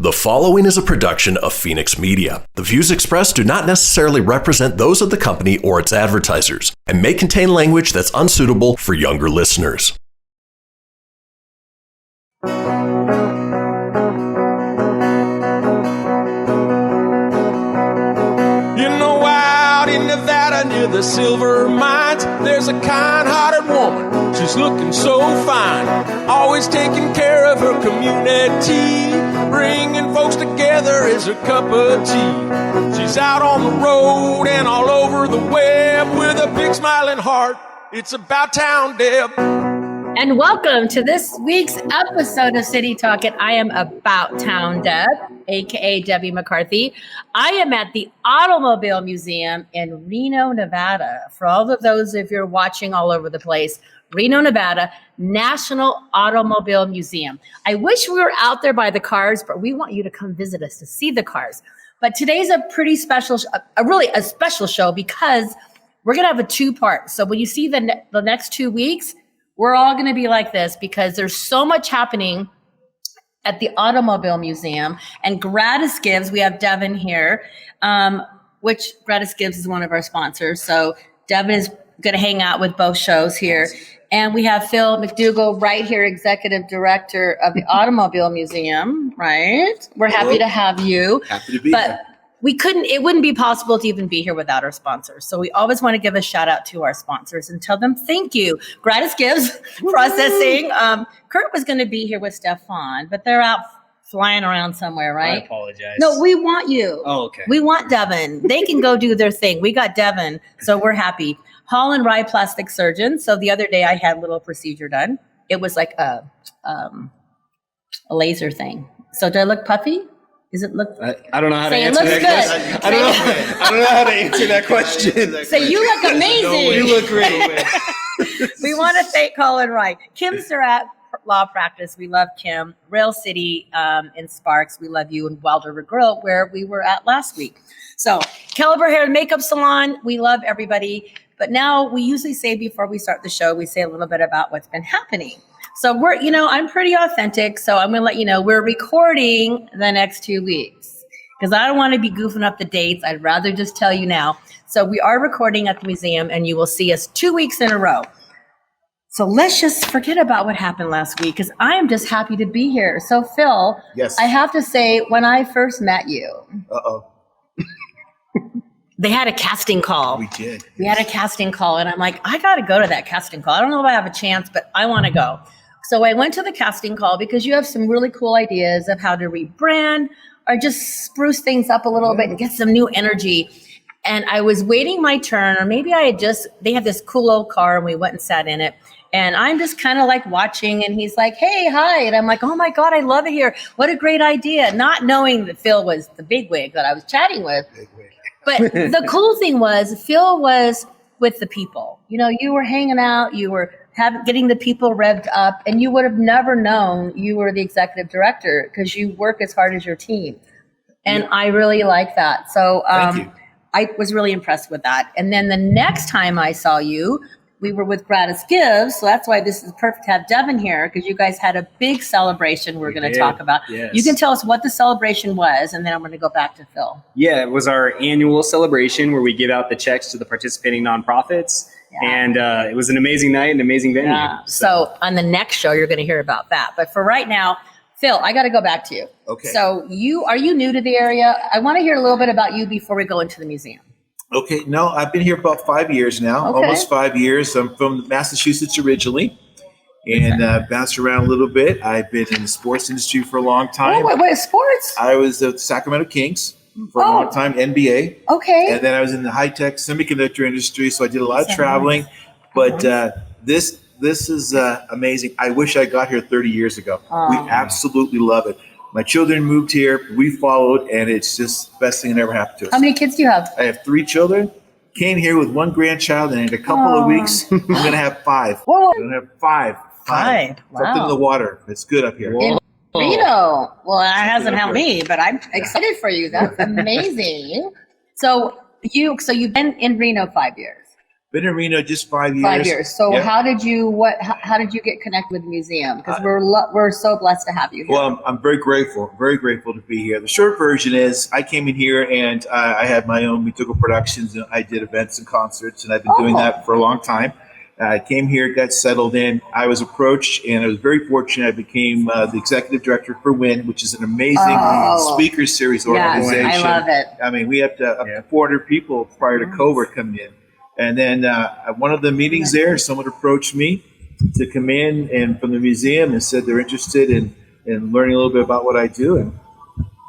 The following is a production of Fenix Media. The views expressed do not necessarily represent those of the company or its advertisers and may contain language that's unsuitable for younger listeners. In Nevada near the silver mines, there's a kind-hearted woman. She's looking so fine, always taking care of her community. Bringing folks together is her cup of tea. She's out on the road and all over the web with a big smiling heart. It's about town, Deb. And welcome to this week's episode of City Talk. And I am About Town Deb, aka Debbie McCarthy. I am at the Automobile Museum in Reno, Nevada. For all of those of you who are watching all over the place, Reno, Nevada, National Automobile Museum. I wish we were out there by the cars, but we want you to come visit us to see the cars. But today's a pretty special, a special show because we're going to have a two-part. So when you see the next 2 weeks, we're all going to be like this because there's so much happening at the Automobile Museum. And Gratis Gives, we have Devin here, which Gratis Gives is one of our sponsors. So Devin is going to hang out with both shows here. And we have Phil MacDougall right here, Executive Director of the Automobile Museum, right? We're happy to have you. Happy to be here. It wouldn't be possible to even be here without our sponsors. So we always want to give a shout out to our sponsors and tell them thank you. Gratis Gives Processing. Kurt was going to be here with Stefan, but they're out flying around somewhere, right? I apologize. No, we want you. Oh, okay. We want Devin. They can go do their thing. We got Devin, so we're happy. Hall and Wrye Plastic Surgeon. So the other day I had a little procedure done. It was like a laser thing. So do I look puffy? Does it look? I don't know how to answer that question. I don't know how to answer that question. So you look amazing. You look great. We want to thank Hall and Wrye. Kim Surratt Law Practice. We love Kim. Rail City in Sparks. We love you. And Wilder Grille, where we were at last week. So Caliber Hair and Makeup Salon. We love everybody. But now we usually say before we start the show, we say a little bit about what's been happening. So I'm pretty authentic. So I'm going to let you know we're recording the next 2 weeks because I don't want to be goofing up the dates. I'd rather just tell you now. So we are recording at the museum and you will see us 2 weeks in a row. So let's just forget about what happened last week because I am just happy to be here. So Phil, yes. I have to say when I first met you, they had a casting call. We did. We had a casting call and I'm like, I got to go to that casting call. I don't know if I have a chance, but I want to go. So I went to the casting call because you have some really cool ideas of how to rebrand or just spruce things up a little bit and get some new energy. And I was waiting my turn, or maybe they had this cool old car and we went and sat in it. And I'm just kind of like watching and he's like, hey, hi. And I'm like, oh my God, I love it here. What a great idea. Not knowing that Phil was the bigwig that I was chatting with. But the cool thing was Phil was with the people. You were hanging out, you were getting the people revved up, and you would have never known you were the executive director because you work as hard as your team. And I really like that. So I was really impressed with that. And then the next time I saw you, we were with Gratis Gives. So that's why this is perfect to have Devin here because you guys had a big celebration we're going to talk about. Yes. You can tell us what the celebration was, and then I'm going to go back to Phil. Yeah, it was our annual celebration where we give out the checks to the participating nonprofits. Yeah. And it was an amazing night, an amazing venue. Yeah. So on the next show, you're going to hear about that. But for right now, Phil, I got to go back to you. Okay. So are you new to the area? I want to hear a little bit about you before we go into the museum. Okay. No, I've been here about 5 years now, almost 5 years. I'm from Massachusetts originally and bounced around a little bit. I've been in the sports industry for a long time. Oh, wait, sports? I was at the Sacramento Kings for a long time, NBA. Okay. And then I was in the high-tech semiconductor industry, so I did a lot of traveling. But this is amazing. I wish I got here 30 years ago. We absolutely love it. My children moved here. We followed, and it's just the best thing that ever happened to us. How many kids do you have? I have 3 children. Came here with 1 grandchild, and in a couple of weeks, I'm going to have 5. Whoa. I'm going to have 5. 5. Wow. Something in the water. It's good up here. In Reno. Well, that hasn't helped me, but I'm excited for you. That's amazing. So you've been in Reno 5 years. Been in Reno just 5 years. 5 years. So Yeah. how did you get connected with the museum? Because we're so blessed to have you here. Well, I'm very grateful to be here. The short version is I came in here and I had my own Mituko Productions, and I did events and concerts, and I've been doing that for a long time. I came here, got settled in. I was approached, and I was very fortunate. I became the executive director for WIN, which is an amazing speaker series organization. Yes, I love it. I mean, we have up to 400 people prior to COVID coming in. And then at one of the meetings there, someone approached me to come in and from the museum and said they're interested in learning a little bit about what I do. And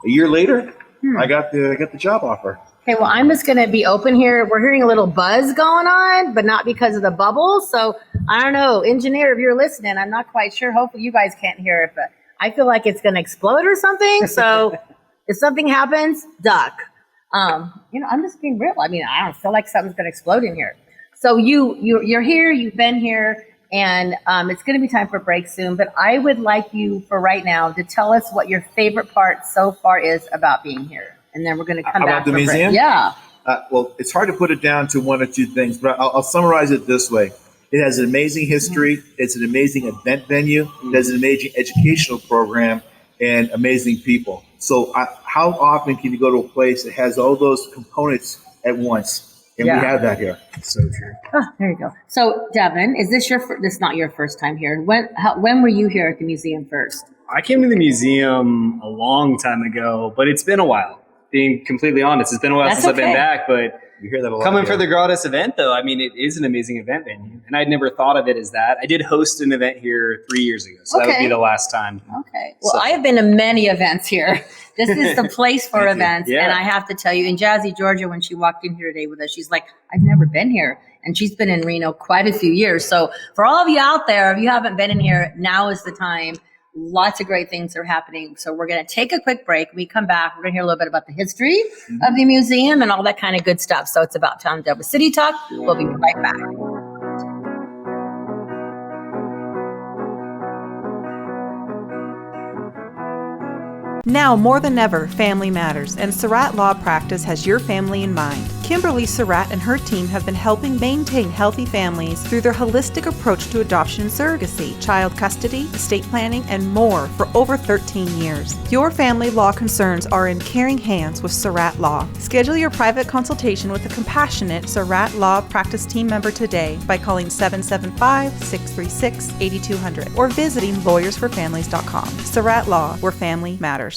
a year later, I got the job offer. Okay, well, I'm just going to be open here. We're hearing a little buzz going on, but not because of the bubbles. So I don't know, engineer, if you're listening, I'm not quite sure. Hopefully you guys can't hear it, but I feel like it's going to explode or something. So if something happens, duck. I'm just being real. I mean, I don't feel like something's going to explode in here. So you're here, you've been here, and it's going to be time for a break soon. But I would like you for right now to tell us what your favorite part so far is about being here. And then we're going to come back about the for museum? break. Yeah. Well, it's hard to put it down to one or two things, but I'll summarize it this way. It has an amazing history. It's an amazing event venue. It has an amazing educational program and amazing people. So how often can you go to a place that has all those components at once? And we have that here. So true. Oh, there you go. So, Devin, is this this is not your first time here? When were you here at the museum first? I came to the museum a long time ago, but it's been a while. Being completely honest, it's been a while since I've been back, but you hear that a lot. Coming for the Gratis event, though, I mean, it is an amazing event venue, and I'd never thought of it as that. I did host an event here 3 years ago, so that would be the last time. Okay. Well, I have been to many events here. This is the place for events, and I have to tell you, in Jazzy, Georgia, when she walked in here today with us, she's like, I've never been here, and she's been in Reno quite a few years. So for all of you out there, if you haven't been in here, now is the time. Lots of great things are happening. So we're going to take a quick break. When we come back, we're going to hear a little bit about the history of the museum and all that kind of good stuff. So it's about time to have a city talk. We'll be right back. Now more than ever, family matters, and Surratt Law Practice has your family in mind. Kimberly Surratt and her team have been helping maintain healthy families through their holistic approach to adoption and surrogacy, child custody, estate planning, and more for over 13 years. Your family law concerns are in caring hands with Surratt Law. Schedule your private consultation with a compassionate Surratt Law Practice team member today by calling 775-636-8200 or visiting lawyersforfamilies.com. Surratt Law, where family matters.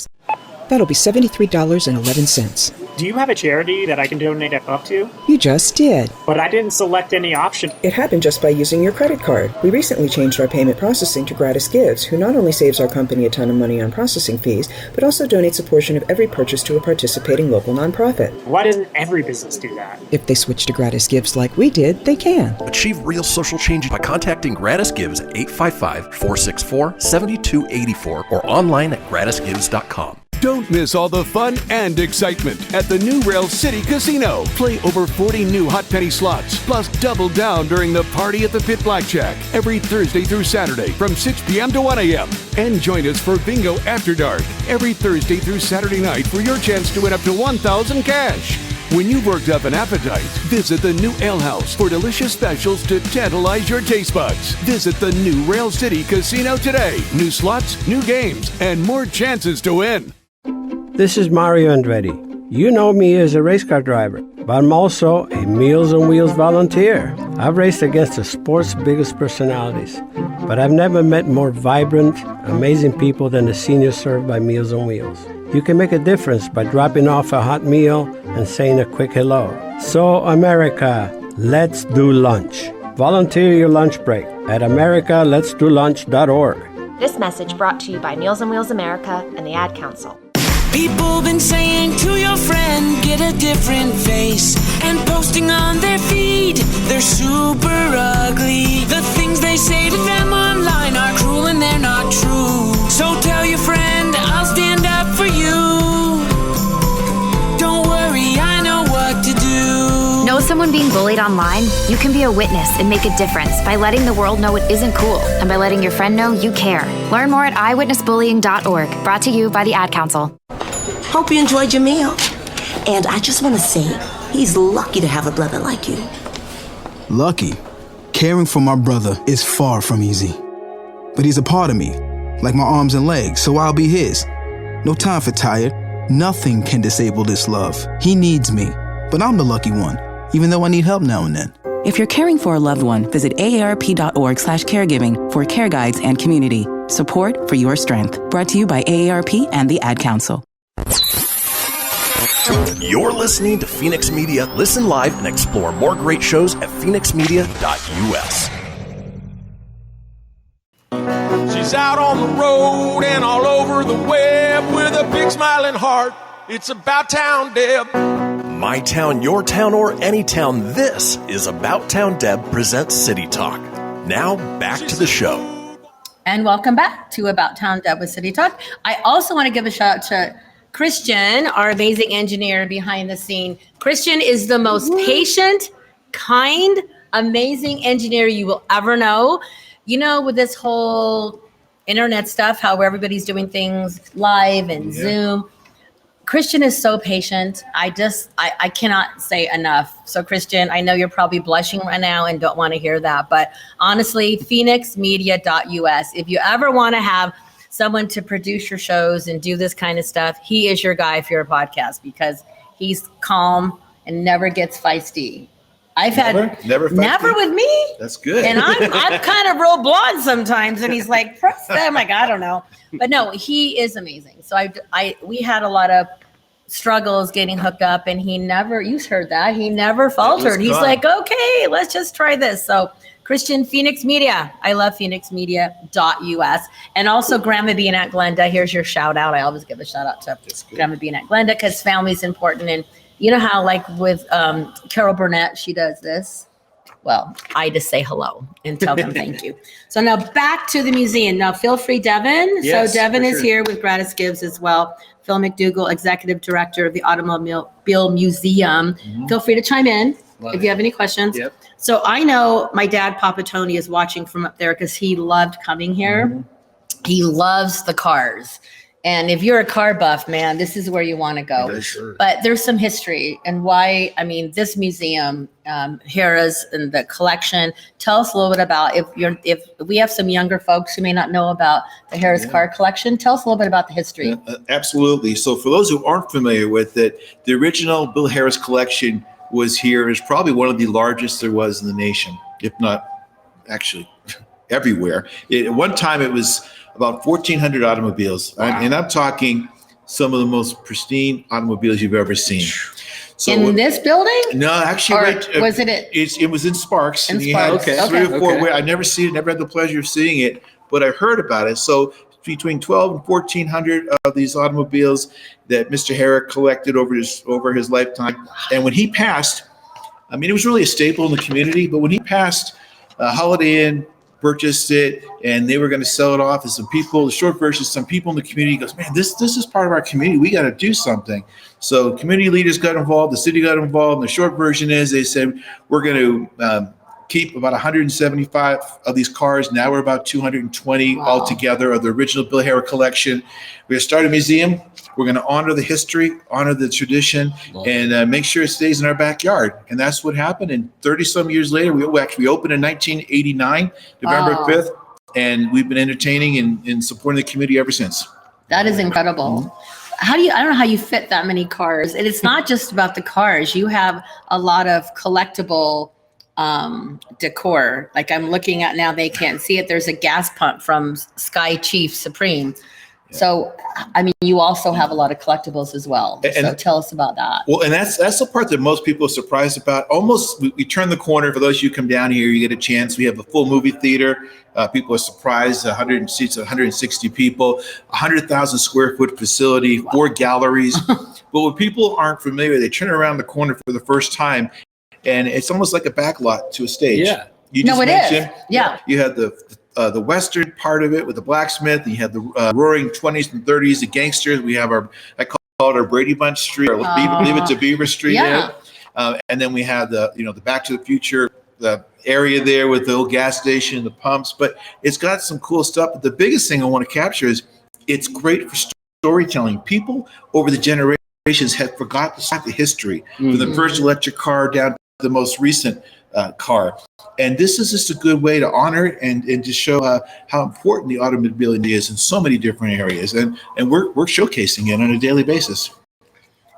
That'll be $73.11. Do you have a charity that I can donate up to? You just did. But I didn't select any option. It happened just by using your credit card. We recently changed our payment processing to Gratis Gives, who not only saves our company a ton of money on processing fees, but also donates a portion of every purchase to a participating local nonprofit. Why doesn't every business do that? If they switch to Gratis Gives like we did, they can. Achieve real social change by contacting Gratis Gives at 855-464-7284 or online at gratisgives.com. Don't miss all the fun and excitement at the new Rail City Casino. Play over 40 new hot penny slots, plus double down during the Party at the Pit Blackjack every Thursday through Saturday from 6 p.m. to 1 a.m. And join us for Bingo After Dark every Thursday through Saturday night for your chance to win up to $1,000 cash. When you've worked up an appetite, visit the new Ale House for delicious specials to tantalize your taste buds. Visit the new Rail City Casino today. New slots, new games, and more chances to win. This is Mario Andretti. You know me as a race car driver, but I'm also a Meals on Wheels volunteer. I've raced against the sport's biggest personalities, but I've never met more vibrant, amazing people than the seniors served by Meals on Wheels. You can make a difference by dropping off a hot meal and saying a quick hello. So, America, let's do lunch. Volunteer your lunch break at americaletsdolunch.org. This message brought to you by Meals on Wheels America and the Ad Council. People been saying to your friend, get a different face, and posting on their feed, they're super ugly. The things they say to them online are cruel and they're not true. So tell your friend, I'll stand up for you. Don't worry, I know what to do. Know someone being bullied online? You can be a witness and make a difference by letting the world know it isn't cool and by letting your friend know you care. Learn more at eyewitnessbullying.org. Brought to you by the Ad Council. Hope you enjoyed your meal. And I just want to say, he's lucky to have a brother like you. Lucky. Caring for my brother is far from easy. But he's a part of me, like my arms and legs, so I'll be his. No time for tired. Nothing can disable this love. He needs me, but I'm the lucky one, even though I need help now and then. If you're caring for a loved one, visit aarp.org/caregiving for care guides and community support for your strength. Brought to you by AARP and the Ad Council. You're listening to Fenix Media. Listen live and explore more great shows at fenixmedia.us. She's out on the road and all over the web with a big smiling heart. It's About Town Deb. My town, your town, or any town, this is About Town Deb presents City Talk. Now, back to the show. And welcome back to About Town Deb with City Talk. I also want to give a shout out to Christian, our amazing engineer behind the scene. Christian is the most patient, kind, amazing engineer you will ever know. You know, with this whole internet stuff, how everybody's doing things live and Zoom, Christian is so patient. I cannot say enough. So Christian, I know you're probably blushing right now and don't want to hear that, but honestly, fenixmedia.us. If you ever want to have someone to produce your shows and do this kind of stuff, he is your guy for your podcast because he's calm and never gets feisty. Never with me. That's good. And I'm kind of real blonde sometimes, and he's like, I'm like, I don't know, but no, he is amazing. So we had a lot of struggles getting hooked up, and he never faltered. He's like, okay, let's just try this. So Christian, Fenix Media. I love fenixmedia.us. And also Grandma B and Aunt Glenda. Here's your shout out. I always give a shout out to Grandma B and Aunt Glenda because family's important. And you know how like with Carol Burnett, she does this? Well, I just say hello and tell them thank you. So now back to the museum. Now feel free, Devin. Yes, so Devin is sure. here with Gratis Gives as well. Phil MacDougall, Executive Director of the Automobile Museum. Mm-hmm. Feel free to chime in if you have any questions. Yep. So I know my dad, Papa Tony, is watching from up there because he loved coming here. Mm-hmm. He loves the cars. And if you're a car buff, man, this is where you want to go. Yeah, sure. But there's some history and why, this museum, Harrah's and the collection, tell us a little bit about if we have some younger folks who may not know about the Harrah's car collection, tell us a little bit about the history. Absolutely. So for those who aren't familiar with it, the original Bill Harrah's collection was here. It's probably one of the largest there was in the nation, if not actually everywhere. At one time, it was about 1,400 automobiles. Wow. And I'm talking some of the most pristine automobiles you've ever seen. So in this building? No, actually, was it? It was in Sparks. In Sparks. Three or four. I never seen it. Never had the pleasure of seeing it, but I heard about it. So between 12 and 1,400 of these automobiles that Mr. Harrah collected over his lifetime. And when he passed, it was really a staple in the community. But when he passed, Holiday Inn purchased it, and they were going to sell it off to some people. The short version, some people in the community goes, man, this is part of our community. We got to do something. So community leaders got involved. The city got involved. And the short version is they said, we're going to keep about 175 of these cars. Now we're about 220 altogether of the original Bill Harrah collection. We're going to start a museum. We're going to honor the history, honor the tradition, and make sure it stays in our backyard. And that's what happened. And 30-some years later, we opened in 1989, November 5th, and we've been entertaining and supporting the community ever since. That is incredible. Mm-hmm. I don't know how you fit that many cars. And it's not just about the cars. You have a lot of collectible decor. Like I'm looking at now, they can't see it. There's a gas pump from Sky Chief Supreme. So, you also have a lot of collectibles as well. So tell us about that. Well, and that's the part that most people are surprised about. Almost, we turn the corner. For those of you who come down here, you get a chance. We have a full movie theater. People are surprised. 100 seats, 160 people, 100,000 square foot facility, 4 galleries. But what people aren't familiar, they turn around the corner for the first time, and it's almost like a backlot to a stage. Yeah. It is. Yeah. You had the Western part of it with the blacksmith. You had the roaring 20s and 30s, the gangsters. We have I call it our Brady Bunch Street, or leave it to Beaver Street. Yeah. And then we have the Back to the Future, the area there with the old gas station, the pumps. But it's got some cool stuff. But the biggest thing I want to capture is it's great for storytelling. People over the generations have forgotten the history from the first electric car down to the most recent car. And this is just a good way to honor it and to show how important the automobile is in so many different areas. And we're showcasing it on a daily basis.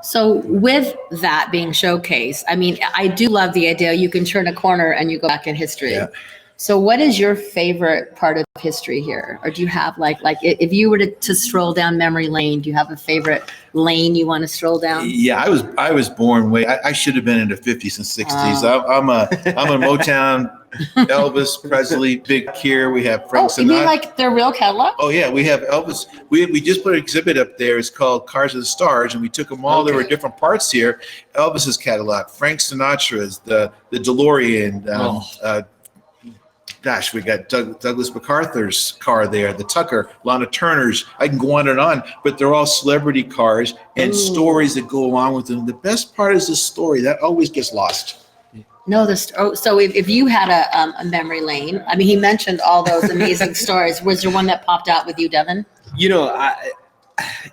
So with that being showcased, I mean, I do love the idea you can turn a corner and you go back in history. Yeah. So what is your favorite part of history here? Or do you have like if you were to stroll down memory lane, do you have a favorite lane you want to stroll down? Yeah, I was born I should have been in the 50s and 60s. I'm a Motown, Elvis Presley, big here. We have Frank Sinatra. You mean like their real catalog? Oh yeah, we have Elvis. We just put an exhibit up there. It's called Cars of the Stars, and we took them all. Okay. There were different parts here. Elvis's catalog, Frank Sinatra's, the DeLorean. Gosh, we got Douglas MacArthur's car there, the Tucker, Lana Turner's. I can go on and on, but they're all celebrity cars and stories that go along with them. The best part is the story. That always gets lost. No, so if you had a memory lane, I mean, he mentioned all those amazing stories. Was there one that popped out with you, Devin? You know,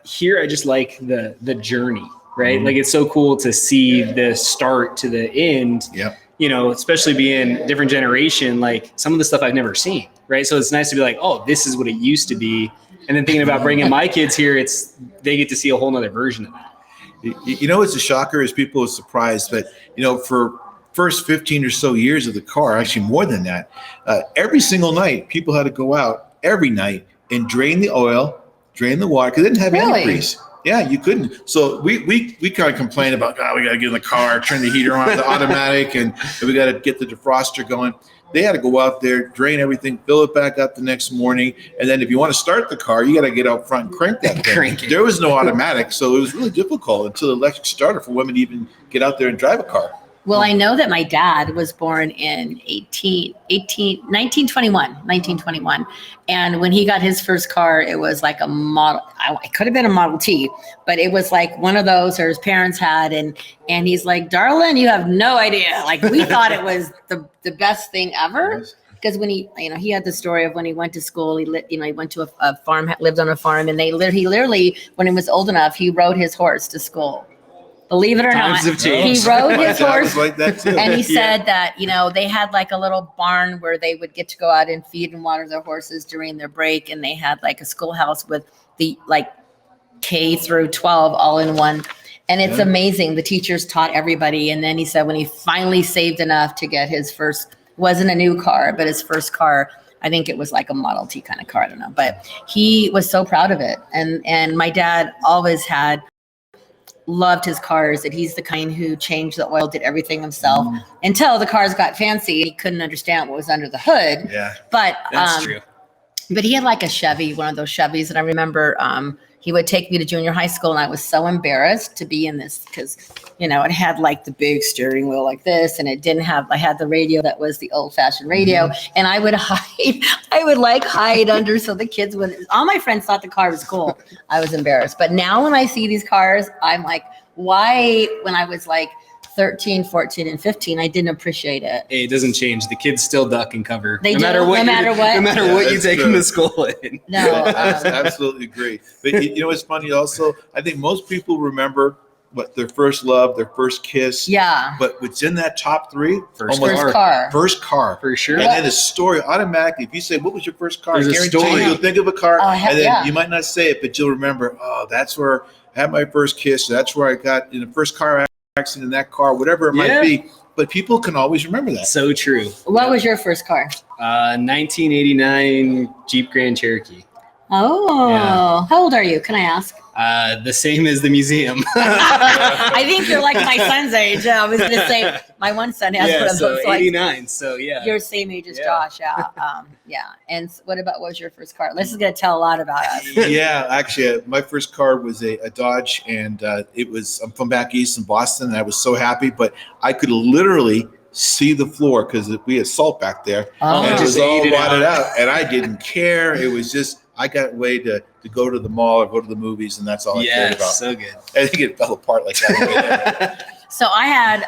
here I just like the journey, right? Like it's so cool to see the start to the end. Yep. You know, especially being different generation, like some of the stuff I've never seen, right? So it's nice to be like, oh, this is what it used to be. And then thinking about bringing my kids here, they get to see a whole nother version of that. You know, what's a shocker is people are surprised, but you know, for first 15 or so years of the car, actually more than that, every single night, people had to go out every night and drain the oil, drain the water, because they didn't have any grease. Yeah, you couldn't. So we kind of complain about, we got to get in the car, turn the heater on, the automatic, and we got to get the defroster going. They had to go out there, drain everything, fill it back up the next morning. And then if you want to start the car, you got to get out front and crank that thing. There was no automatic, so it was really difficult until the electric starter for women to even get out there and drive a car. Well, I know that my dad was born in 1921. And when he got his first car, it was like a model. It could have been a Model T, but it was like one of those or his parents had. And he's like, darling, you have no idea. Like we thought it was the best thing ever. Because when he had the story of when he went to school, he went to a farm, lived on a farm, and he literally, when he was old enough, he rode his horse to school. Believe it or not, he rode his horse, like that too. And he said that, they had like a little barn where they would get to go out and feed and water their horses during their break. And they had like a schoolhouse with the like K through 12 all in one. And it's amazing. The teachers taught everybody. And then he said when he finally saved enough to get his first, wasn't a new car, but his first car, I think it was like a Model T kind of car. I don't know, but he was so proud of it. And my dad always loved his cars, and he's the kind who changed the oil, did everything himself until the cars got fancy. He couldn't understand what was under the hood. Yeah, but that's true. But he had like a Chevy, one of those Chevys, and I remember he would take me to junior high school, and I was so embarrassed to be in this because it had like the big steering wheel like this, and it didn't have. I had the radio that was the old-fashioned radio, and I would hide. I would like hide under so the kids would. All my friends thought the car was cool. I was embarrassed, but now when I see these cars, I'm like, why? When I was like 13, 14, and 15, I didn't appreciate it. Hey, it doesn't change. The kids still duck and cover. They do, no matter what you take them to school in. No, absolutely agree. But it's funny also, I think most people remember what their first love, their first kiss. Yeah. But what's in that top three? First car. First car. For sure. And then the story automatically, if you say, what was your first car? There's a story. You'll think of a car, and then you might not say it, but you'll remember, that's where I had my first kiss. That's where I got in the first car accident in that car, whatever it might be. But people can always remember that. So true. What was your first car? 1989 Jeep Grand Cherokee. Oh, yeah. How old are you? Can I ask? The same as the museum. I think you're like my son's age. I was going to say my one son has one of those. 89. So yeah, you're the same age as Josh. Yeah. And what was your first car? This is going to tell a lot about us. Yeah, actually, my first car was a Dodge, and I'm from back east in Boston, and I was so happy, but I could literally see the floor because we had salt back there, and it was all rotted out, and I didn't care. It was just. I got way to go to the mall or go to the movies, and that's all I cared about. So good. I think it fell apart like that. So I had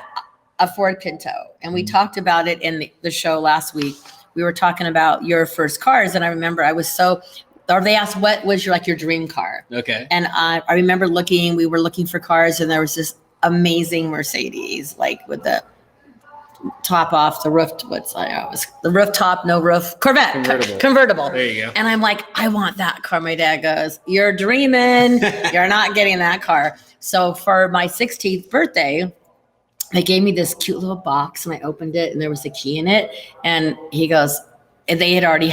a Ford Pinto, and we talked about it in the show last week. We were talking about your first cars, and I remember they asked what was your dream car. Okay. And I remember we were looking for cars, and there was this amazing Mercedes, like with the top off the roof. The rooftop, no roof Corvette convertible. There you go. And I'm like, I want that car. My dad goes, you're dreaming. You're not getting that car. So for my 16th birthday, they gave me this cute little box, and I opened it, and there was a key in it. And he goes, and they had already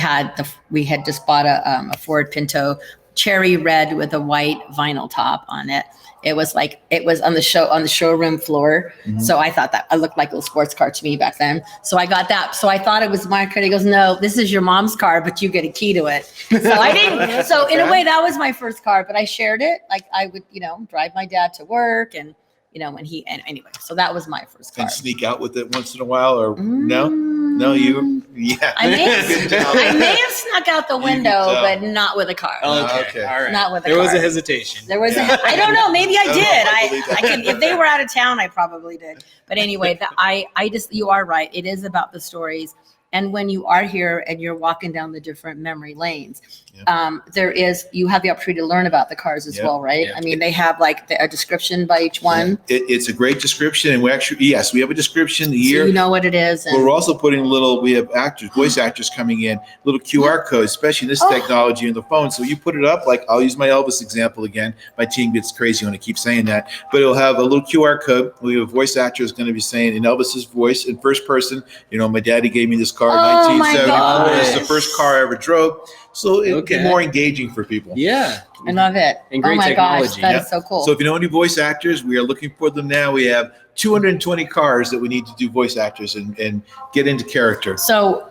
we had just bought a Ford Pinto cherry red with a white vinyl top on it. It was on the showroom floor. Mm-hmm. So I thought that I looked like a little sports car to me back then. So I got that. So I thought it was my car. He goes, no, this is your mom's car, but you get a key to it. So I didn't. So in a way, that was my first car, but I shared it. Like I would, drive my dad to work, and anyway, so that was my first car. And sneak out with it once in a while, or no, yeah. I may have snuck out the window, but not with a car. Okay. All right. Not with a car. There was a hesitation. There was I don't know. Maybe I did. I can, if they were out of town, I probably did. But anyway, you are right. It is about the stories. And when you are here and you're walking down the different memory lanes, you have the opportunity to learn about the cars as well, right? Yeah. I mean, they have a description by each one. It's a great description, and we have a description. The year, so you know what it is. And we're also putting we have voice actors coming in, little QR codes, especially in this technology in the phone. So you put it up, like I'll use my Elvis example again. My team gets crazy when I keep saying that, but it'll have a little QR code. We have a voice actor is going to be saying in Elvis's voice in first person, my daddy gave me this car in 1974. It's the first car I ever drove. So it'd be more engaging for people. Yeah. I love it. And great technology. Gosh, that is so cool. So if you know any voice actors, we are looking for them now. We have 220 cars that we need to do voice actors and get into character. So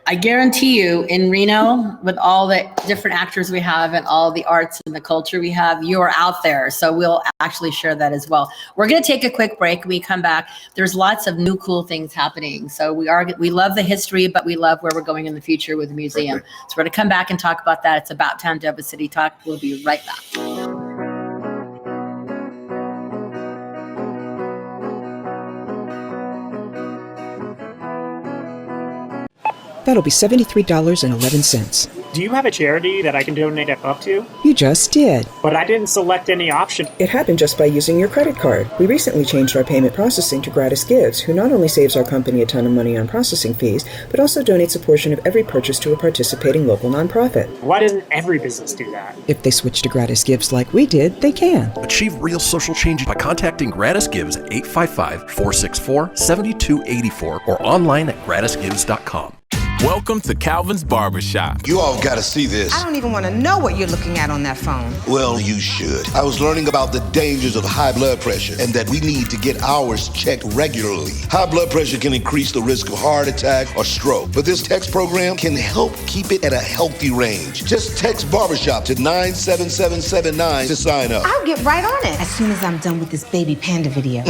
I guarantee you in Reno, with all the different actors we have and all the arts and the culture we have, you are out there. So we'll actually share that as well. We're going to take a quick break. When we come back, there's lots of new cool things happening. So we love the history, but we love where we're going in the future with the museum. Perfect. So we're going to come back and talk about that. It's About Town Devin City Talk. We'll be right back. That'll be $73.11. Do you have a charity that I can donate up to? You just did. But I didn't select any option. It happened just by using your credit card. We recently changed our payment processing to Gratis Gives, who not only saves our company a ton of money on processing fees, but also donates a portion of every purchase to a participating local nonprofit. Why doesn't every business do that? If they switch to Gratis Gives like we did, they can. Achieve real social change by contacting Gratis Gives at 855-464-7284 or online at gratisgives.com. Welcome to Calvin's Barbershop. You all gotta see this. I don't even want to know what you're looking at on that phone. Well, you should. I was learning about the dangers of high blood pressure and that we need to get ours checked regularly. High blood pressure can increase the risk of heart attack or stroke, but this text program can help keep it at a healthy range. Just text Barbershop to 97779 to sign up. I'll get right on it as soon as I'm done with this baby panda video.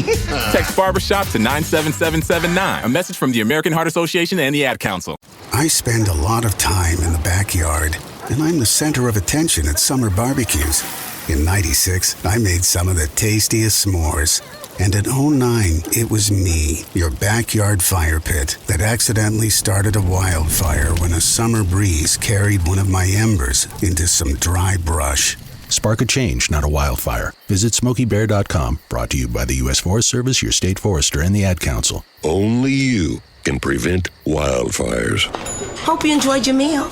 Text Barbershop to 97779. A message from the American Heart Association and the Ad Council. I spend a lot of time in the backyard, and I'm the center of attention at summer barbecues. In '96, I made some of the tastiest s'mores. And in '09, it was me, your backyard fire pit, that accidentally started a wildfire when a summer breeze carried one of my embers into some dry brush. Spark a change, not a wildfire. Visit SmokeyBear.com, brought to you by the U.S. Forest Service, your state forester, and the Ad Council. Only you can prevent wildfires. Hope you enjoyed your meal.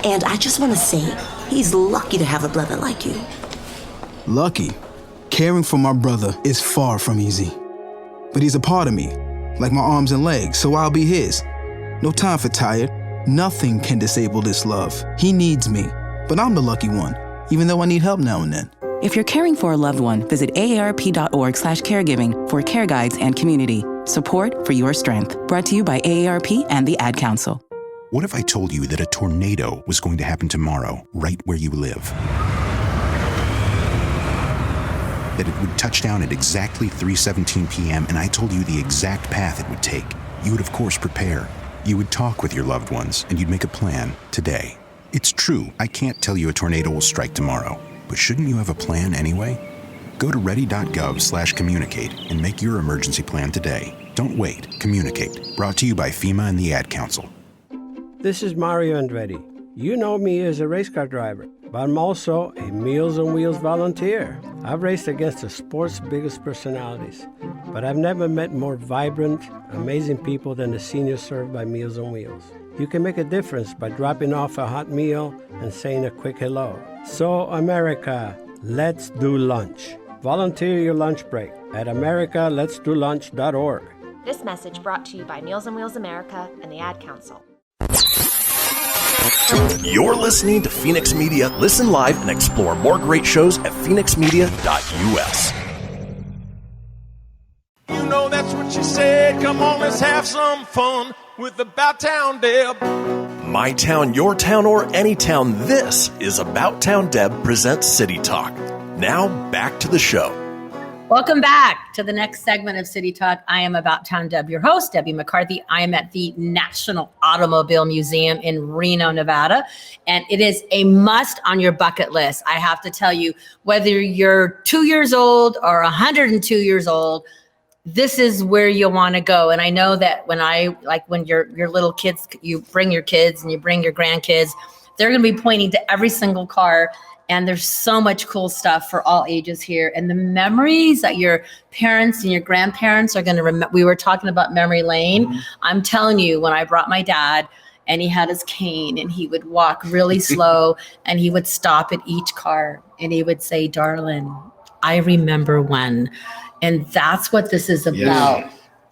And I just want to say, he's lucky to have a brother like you. Lucky? Caring for my brother is far from easy. But he's a part of me, like my arms and legs, so I'll be his. No time for tired. Nothing can disable this love. He needs me, but I'm the lucky one, even though I need help now and then. If you're caring for a loved one, visit aarp.org/caregiving for care guides and community. Support for your strength. Brought to you by AARP and the Ad Council. What if I told you that a tornado was going to happen tomorrow, right where you live? That it would touch down at exactly 3:17 p.m. and I told you the exact path it would take. You would, of course, prepare. You would talk with your loved ones and you'd make a plan today. It's true, I can't tell you a tornado will strike tomorrow, but shouldn't you have a plan anyway? Go to ready.gov/communicate and make your emergency plan today. Don't wait. Communicate. Brought to you by FEMA and the Ad Council. This is Mario Andretti. You know me as a race car driver, but I'm also a Meals on Wheels volunteer. I've raced against the sport's biggest personalities, but I've never met more vibrant, amazing people than the seniors served by Meals on Wheels. You can make a difference by dropping off a hot meal and saying a quick hello. So, America, let's do lunch. Volunteer your lunch break at americaletsdolunch.org. This message brought to you by Meals on Wheels America and the Ad Council. You're listening to Fenix Media. Listen live and explore more great shows at fenixmedia.us. You know that's what she said. Come on, let's have some fun with About Town Deb. My town, your town, or any town, this is About Town Deb presents City Talk. Now, back to the show. Welcome back to the next segment of City Talk. I am About Town Deb, your host, Debbie McCarthy. I am at the National Automobile Museum in Reno, Nevada, and it is a must on your bucket list. I have to tell you, whether you're 2 years old or 102 years old, this is where you want to go. And I know that when your little kids, you bring your kids and you bring your grandkids, they're going to be pointing to every single car. And there's so much cool stuff for all ages here. And the memories that your parents and your grandparents are going to remember. We were talking about memory lane. Mm-hmm. I'm telling you, when I brought my dad and he had his cane and he would walk really slow and he would stop at each car and he would say, "Darling, I remember when." And that's what this is about.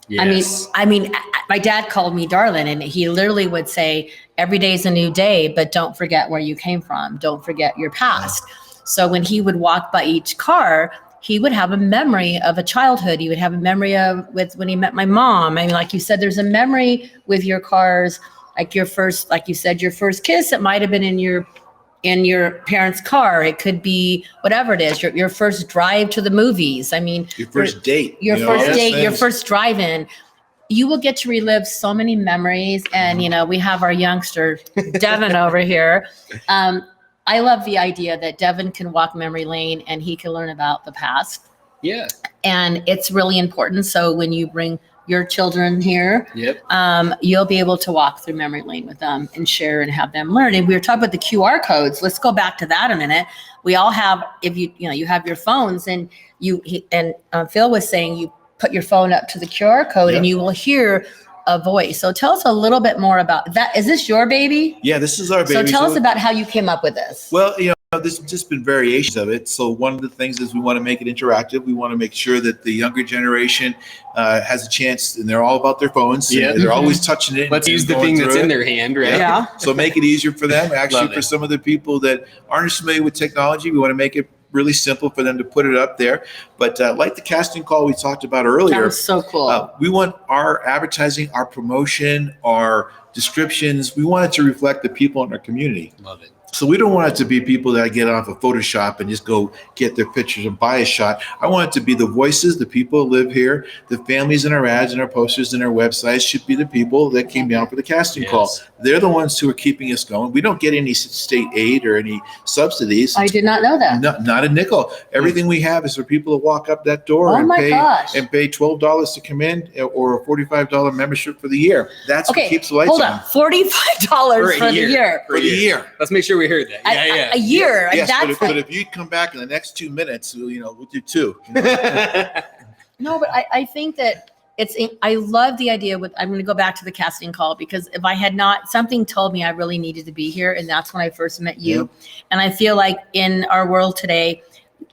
Yes. I mean, my dad called me darling, and he literally would say, "Every day's a new day, but don't forget where you came from. Don't forget your past." So when he would walk by each car, he would have a memory of a childhood. He would have a memory of when he met my mom. I mean, like you said, there's a memory with your cars, like your first, like you said, your first kiss. It might have been in your parents' car. It could be whatever it is, your first drive to the movies. I mean, your first date, your first drive-in. You will get to relive so many memories. And, we have our youngster, Devin, over here. I love the idea that Devin can walk memory lane and he can learn about the past. Yeah. And it's really important. So when you bring your children here, yep. You'll be able to walk through memory lane with them and share and have them learn. And we were talking about the QR codes. Let's go back to that a minute. We all have, if you have your phones, and Phil was saying you put your phone up to the QR code, yep, and you will hear a voice. So tell us a little bit more about that. Is this your baby? Yeah, this is our baby. So tell us about how you came up with this. Well, there's just been variations of it. So one of the things is we want to make it interactive. We want to make sure that the younger generation has a chance, and they're all about their phones. Yeah, they're always touching it. Let's use the thing that's in their hand, right? Yeah. So make it easier for them. Actually, for some of the people that aren't as familiar with technology, we want to make it really simple for them to put it up there. But like the casting call we talked about earlier, that was so cool. We want our advertising, our promotion, our descriptions, we want it to reflect the people in our community. Love it. So we don't want it to be people that get off of Photoshop and just go get their pictures and buy a shot. I want it to be the voices, the people who live here, the families in our ads and our posters and our websites should be the people that came down for the casting call. They're the ones who are keeping us going. We don't get any state aid or any subsidies. I did not know that. Not a nickel. Everything we have is for people to walk up that door and pay $12 to come in, or a $45 membership for the year. That's what keeps the lights on. Hold on, $45 for the year. For the year. Let's make sure we heard that. A year. Yes, but if you come back in the next 2 minutes, we'll do two. No, but I think that I love the idea I'm going to go back to the casting call, because if I had not, something told me I really needed to be here. And that's when I first met you. Yep. And I feel like in our world today,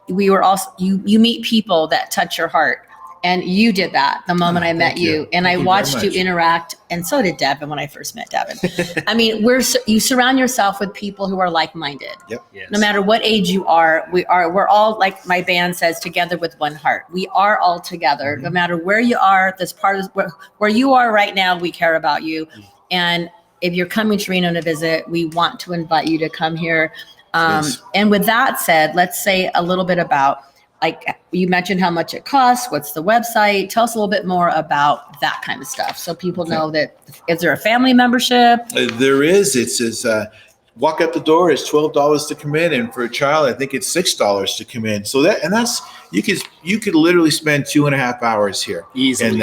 we were also, you meet people that touch your heart. And you did that the moment I met you. And I watched you interact. And so did Devin when I first met Devin. I mean, you surround yourself with people who are like-minded. Yep. Yes. No matter what age you are, we're all, like my band says, together with one heart. We are all together. Mm-hmm. No matter where you are, this part is where you are right now, we care about you. Mm-hmm. And if you're coming to Reno to visit, we want to invite you to come here. Yes. And with that said, let's say a little bit about, like you mentioned how much it costs, what's the website? Tell us a little bit more about that kind of stuff, so people know that. Is there a family membership? There is. It says walk up the door is $12 to come in, and for a child, I think it's $6 to come in. So that's you could literally spend 2.5 hours here easily.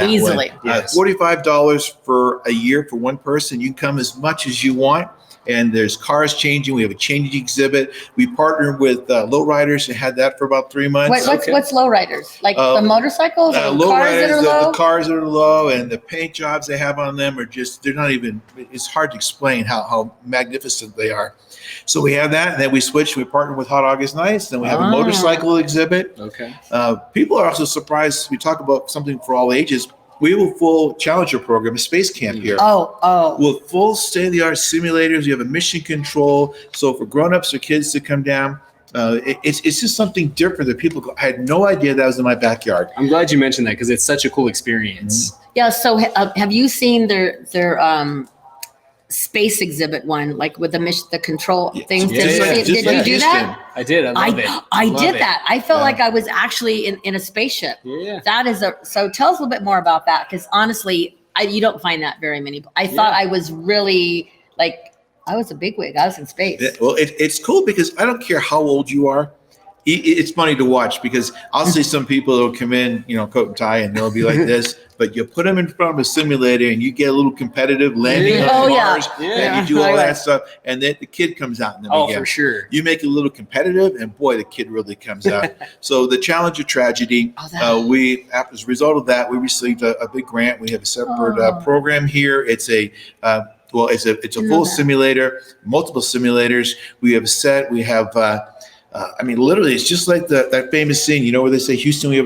Yes. $45 for a year for one person. You can come as much as you want. and there's cars changing. We have a changing exhibit. We partnered with lowriders and had that for about 3 months. What's lowriders? Like the motorcycles, or the cars that are low? The cars that are low, and the paint jobs they have on them are they're not even, it's hard to explain how magnificent they are. So we have that, and then we switched. We partnered with Hot August Nights. Then we have a motorcycle exhibit. Okay. People are also surprised. We talk about something for all ages. We have a full Challenger program, a space camp here. With full state-of-the-art simulators. You have a mission control. So for grown-ups or kids to come down, it's just something different that people go, I had no idea that was in my backyard. I'm glad you mentioned that because it's such a cool experience. Yeah. So have you seen their space exhibit one, like with the control things? Did you do that? I did. I love it. I did that. I felt like I was actually in a spaceship. Yeah. That is so tell us a little bit more about that, because honestly, you don't find that very many. I thought I was really I was a bigwig. I was in space. Yeah, well, it's cool because I don't care how old you are. It's funny to watch because I'll see some people that'll come in, coat and tie, and they'll be like this. But you put them in front of a simulator, and you get a little competitive landing on Mars, and you do all that stuff, and then the kid comes out in the beginning. Oh, for sure. You make it a little competitive, and boy, the kid really comes out. So the Challenger tragedy, as a result of that, we received a big grant. We have a separate program here. It's a it's a full simulator, multiple simulators. We have a set. We have. Literally, it's just like that famous scene, where they say, Houston, we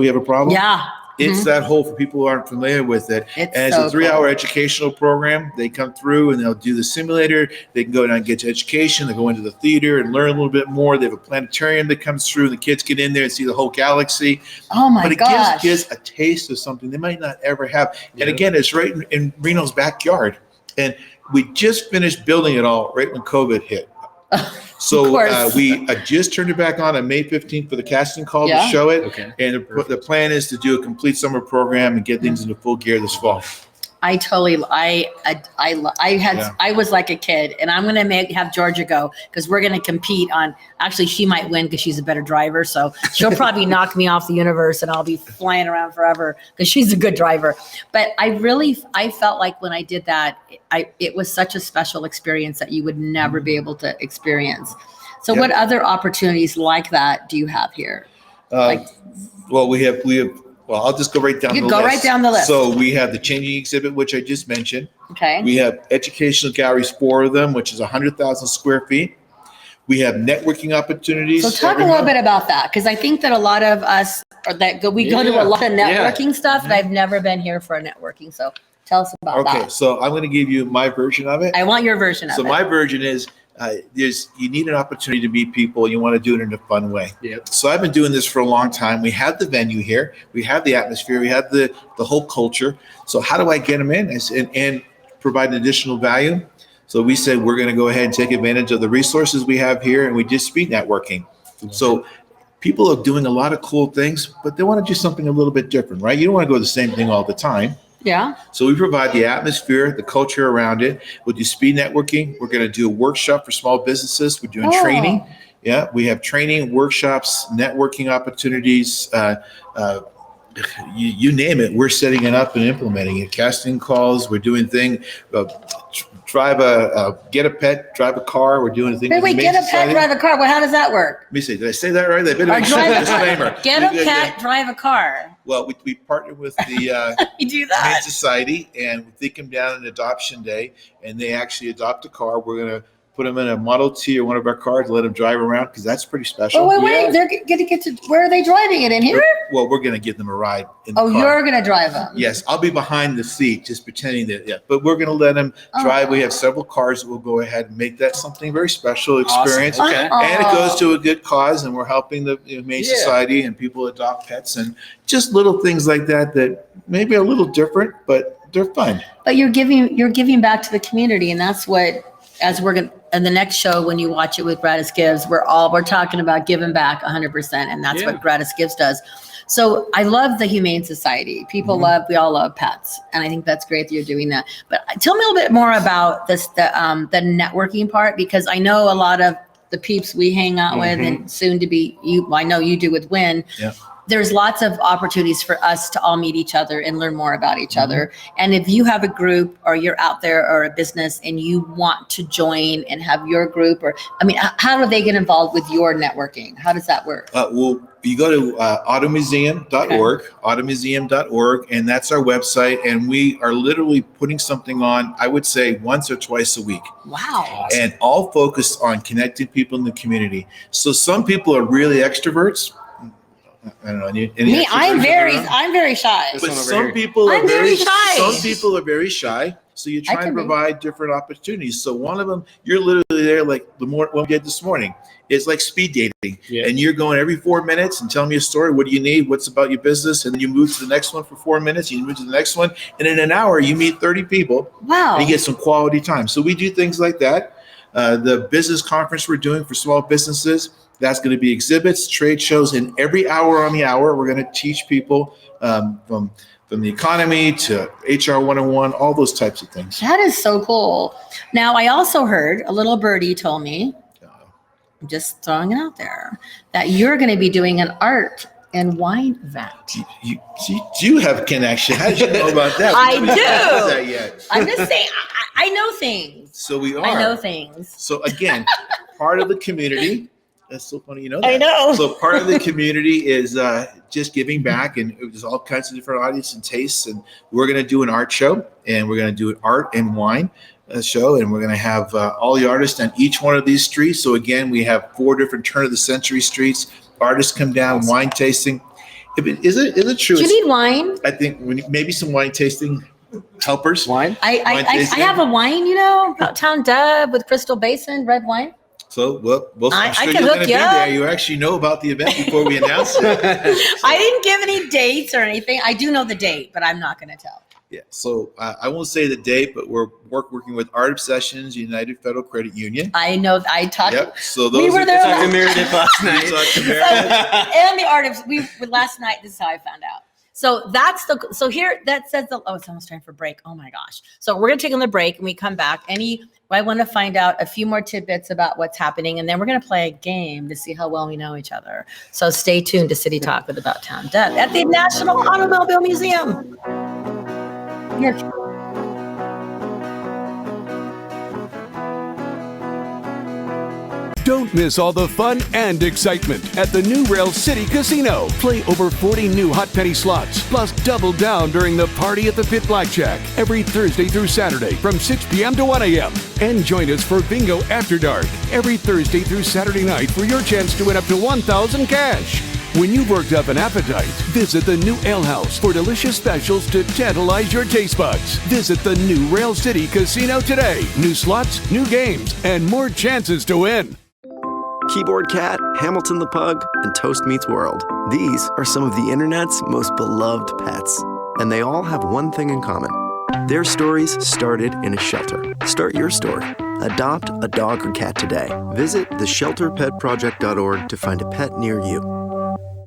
have a problem. Yeah. It's that whole, for people who aren't familiar with it. It's a 3-hour educational program. They come through and they'll do the simulator. They can go down and get to education. They go into the theater and learn a little bit more. They have a planetarium that comes through. The kids get in there and see the whole galaxy. Oh my gosh. But it gives kids a taste of something they might not ever have. Yeah. And again, it's right in Reno's backyard. And we just finished building it all right when COVID hit. So we just turned it back on May 15th for the casting call to show it. Okay. And the plan is to do a complete summer program and get things into full gear this fall. I was like a kid, and I'm going to have Georgia go because we're going to compete on, actually she might win because she's a better driver. So she'll probably knock me off the universe and I'll be flying around forever because she's a good driver. But I felt like when I did that, it was such a special experience that you would never be able to experience. So what other opportunities like that do you have here? Well, I'll just go right down the list. Right down the list. So we have the changing exhibit, which I just mentioned. Okay. We have educational galleries, 4 of them, which is 100,000 square feet. We have networking opportunities. So talk a little bit about that, because I think that a lot of us go to a lot of networking stuff, but I've never been here for a networking. So tell us about that. Okay, so I'm going to give you my version of it. I want your version of it. So my version is, you need an opportunity to meet people. You want to do it in a fun way. Yep. So I've been doing this for a long time. We have the venue here. We have the atmosphere. We have the whole culture. So how do I get them in and provide additional value? So we said we're going to go ahead and take advantage of the resources we have here, and we did speed networking. Mm-hmm. So people are doing a lot of cool things, but they want to do something a little bit different, right? You don't want to go the same thing all the time. Yeah. So we provide the atmosphere, the culture around it. We'll do speed networking. We're going to do a workshop for small businesses. We're doing training. Yeah, we have training, workshops, networking opportunities. You name it, we're setting it up and implementing it. Casting calls, we're doing things. Get a pet, drive a car. We're doing things. Wait, get a pet, drive a car. Well, how does that work? Let me see. Did I say that right? They better make sure the disclaimer. Get a pet, drive a car. Well, we partnered with the you do that. Humane Society, and they come down on Adoption Day, and they actually adopt a car. We're going to put them in a Model T or one of our cars, let them drive around, because that's pretty special. Oh, wait, they're going to get to, where are they driving it, in here? Well, we're going to give them a ride in the car. You're going to drive them? Yes, I'll be behind the seat, just pretending that, but we're going to let them drive. We have several cars that will go ahead and make that something very special experience. Awesome. Okay. And it goes to a good cause, and we're helping the Humane Society and people adopt pets, and just little things like that maybe are a little different, but they're fun. But you're giving back to the community, and that's what, as we're going to, in the next show, when you watch it with Gratis Gives, we're talking about giving back 100%. And that's what Gratis Gives does. So I love the Humane Society. We all love pets. And I think that's great that you're doing that. But tell me a little bit more about this, the networking part, because I know a lot of the peeps we hang out with, and soon to be I know you do with Win. Yeah. there's lots of opportunities for us to all meet each other and learn more about each other. And if you have a group or you're out there or a business and you want to join and have your group, or, I mean, how do they get involved with your networking? How does that work? Well, you go to automuseum.org, automuseum.org, and that's our website. And we are literally putting something on, I would say, once or twice a week. Wow. And all focused on connecting people in the community. So some people are really extroverts. I don't know. Me, I'm very shy. But some people are very shy. Some people are very shy. So you try and provide different opportunities. So one of them, you're literally there like what we did this morning. It's like speed dating. Yeah. And you're going every 4 minutes and tell me a story. What do you need? What's about your business? And then you move to the next one for 4 minutes. You move to the next one. And in an hour, you meet 30 people. Wow. And you get some quality time. So we do things like that. The business conference we're doing for small businesses, that's going to be exhibits, trade shows, and every hour on the hour, we're going to teach people from the economy to HR 101, all those types of things. That is so cool. Now, I also heard, a little birdie told me, I'm just throwing it out there, that you're going to be doing an art and wine event. You have a connection. How did you know about that? I do. That yet. I'm just saying, I know things. So we are. I know things. So again, part of the community. That's so funny, you know that. I know. So part of the community is just giving back, and there's all kinds of different audience and tastes. And we're going to do an art show, and we're going to do an art and wine show, and we're going to have all the artists on each one of these streets. So again, we have 4 different turn of the century streets. Artists come down, wine tasting. Is it true? Do you need wine? I think maybe some wine tasting helpers. Wine? I have a wine, Downtown Dub with Crystal Basin, red wine. So, well, I I'm sure can you're hook going to be you up. there. You actually know about the event before we announce it. I didn't give any dates or anything. I do know the date, but I'm not going to tell. Yeah. So I won't say the date, but we're working with Art Obsessions, United Federal Credit Union. I know. I talked. Yep. So those we were there talked to Meredith last night. And the Art of last night. This is how I found out. So here that says it's almost time for break. Oh my gosh. So we're gonna take on the break and we come back. I want to find out a few more tidbits about what's happening, and then we're gonna play a game to see how well we know each other. So stay tuned to City Talk with About Town Deb at the National Automobile Museum. Here. Don't miss all the fun and excitement at the new Rail City Casino. Play over 40 new hot penny slots, plus double down during the Party at the Pit Blackjack every Thursday through Saturday from 6 p.m. to 1 a.m. And join us for Bingo After Dark every Thursday through Saturday night for your chance to win up to $1,000 cash. When you've worked up an appetite, visit the new Ale House for delicious specials to tantalize your taste buds. Visit the new Rail City Casino today. New slots, new games, and more chances to win. Keyboard Cat, Hamilton the Pug, and Toast Meets World. These are some of the internet's most beloved pets. And they all have one thing in common. Their stories started in a shelter. Start your story. Adopt a dog or cat today. Visit theshelterpetproject.org to find a pet near you.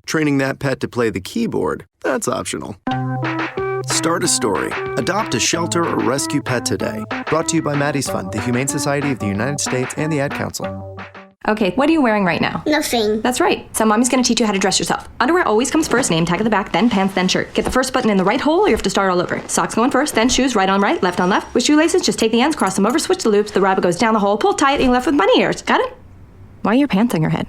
Training that pet to play the keyboard, that's optional. Start a story. Adopt a shelter or rescue pet today. Brought to you by Maddie's Fund, the Humane Society of the United States, and the Ad Council. Okay, what are you wearing right now? Nothing. That's right. So mommy's gonna teach you how to dress yourself. Underwear always comes first, name tag at the back, then pants, then shirt. Get the first button in the right hole or you have to start all over. Socks going first, then shoes, right on right, left on left. With shoelaces, just take the ends, cross them over, switch the loops, the rabbit goes down the hole, pull tight, and you're left with bunny ears. Got it? Why are your pants on your head?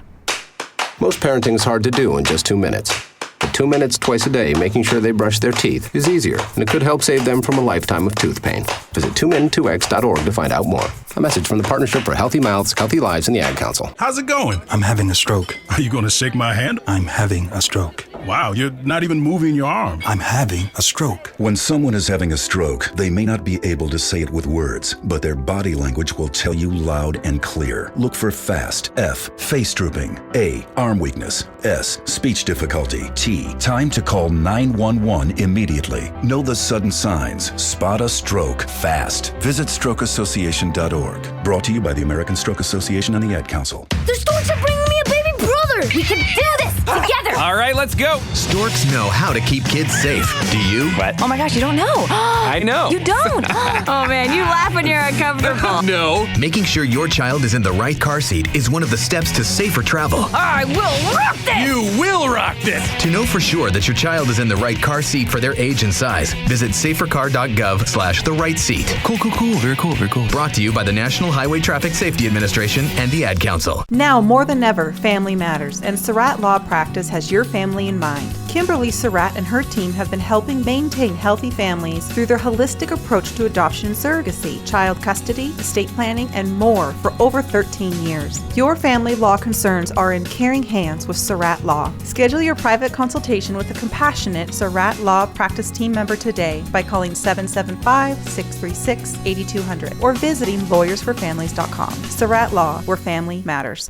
Most parenting is hard to do in just 2 minutes. But 2 minutes twice a day making sure they brush their teeth is easier, and it could help save them from a lifetime of tooth pain. Visit 2min2x.org to find out more. A message from the Partnership for Healthy Mouths, Healthy Lives, and the Ad Council. How's it going? I'm having a stroke. Are you going to shake my hand? I'm having a stroke. Wow, you're not even moving your arm. I'm having a stroke. When someone is having a stroke, they may not be able to say it with words, but their body language will tell you loud and clear. Look for FAST. F, face drooping. A, arm weakness. S, speech difficulty. T, time to call 911 immediately. Know the sudden signs. Spot a stroke fast. Visit strokeassociation.org. Brought to you by the American Stroke Association and the Ad Council. The storks are bringing me a baby brother. We can do this together. All right, let's go. Storks know how to keep kids safe. Do you? What? Oh my gosh, you don't know. I know. You don't? Oh man, you laugh when you're uncomfortable. No. Making sure your child is in the right car seat is one of the steps to safer travel. I will rock this. You will rock rock this. To know for sure that your child is in the right car seat for their age and size, visit safercar.gov/the right seat. Cool. Very cool. Brought to you by the National Highway Traffic Safety Administration and the Ad Council. Now more than ever, family matters, and Surratt Law Practice has your family in mind. Kimberly Surratt and her team have been helping maintain healthy families through their holistic approach to adoption and surrogacy, child custody, estate planning, and more for over 13 years. Your family law concerns are in caring hands with Surratt Law. Schedule your private consultation with a compassionate Surratt Law Practice team member today by calling 775-636-8200 or visiting lawyersforfamilies.com. Surratt Law, where family matters.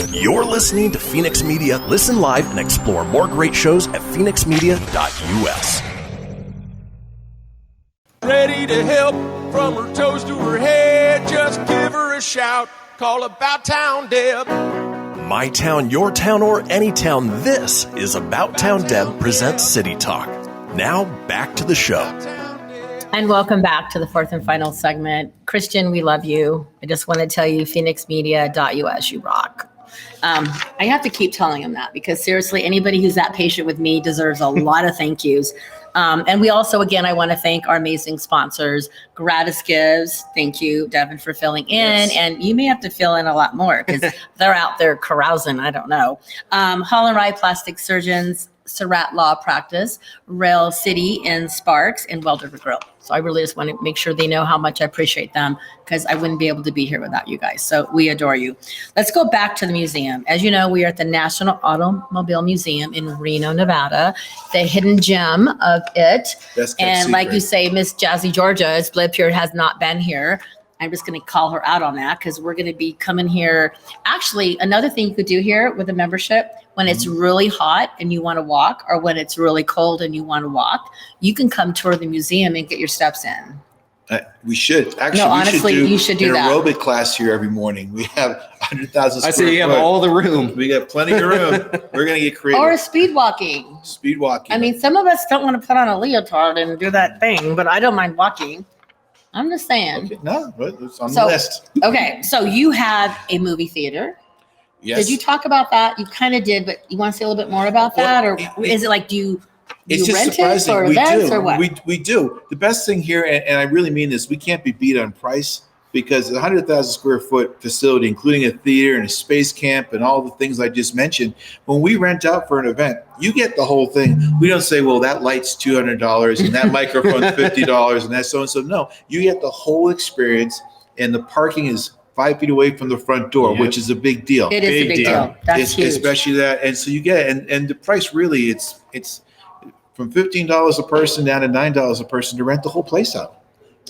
You're listening to Fenix Media. Listen live and explore more great shows at fenixmedia.us. Ready to help from her toes to her head. Just give her a shout. Call About Town Deb. My town, your town, or any town, this is About Town Deb presents City Talk. Now, back to the show. And welcome back to the fourth and final segment. Christian, we love you. I just want to tell you, fenixmedia.us, you rock. I have to keep telling him that because seriously, anybody who's that patient with me deserves a lot of thank yous. And we also, again, I want to thank our amazing sponsors, Gratis Gives. Thank you, Devin, for filling in. Yes. And you may have to fill in a lot more because they're out there carousing. I don't know. Wrye Plastic Surgeons, Surratt Law Practice, Rail City in Sparks, and Welder Grille. So I really just want to make sure they know how much I appreciate them because I wouldn't be able to be here without you guys. So we adore you. Let's go back to the museum. As you know, we are at the National Automobile Museum in Reno, Nevada, the hidden gem of it. And like you say, Miss Jazzy Georgia is blip here, has not been here. I'm just going to call her out on that because we're going to be coming here. Actually, another thing you could do here with a membership, when it's really hot and you want to walk, or when it's really cold and you want to walk, you can come tour the museum and get your steps in. We should. Actually, no, honestly, you should do that. An aerobic class here every morning. We have 100,000 square foot. I say you have all the room. We got plenty of room. We're going to get creative. Or speed walking. Speed walking. I mean, some of us don't want to put on a leotard and do that thing, but I don't mind walking. I'm just saying. Okay. No, it's on the list. Okay, so you have a movie theater. Yes. Did you talk about that? You kind of did, but you want to say a little bit more about that? Or is it like, do you rent it for events or what? We do. The best thing here, and I really mean this, we can't be beat on price because the 100,000 square foot facility, including a theater and a space camp and all the things I just mentioned, when we rent out for an event, you get the whole thing. We don't say, well, that light's $200 and that microphone's $50 and that's so-and-so. No, you get the whole experience, and the parking is 5 feet away from the front door, which is a big deal. It is a big deal. That's huge. Especially that. And so you get it. And the price really, it's from $15 a person down to $9 a person to rent the whole place out.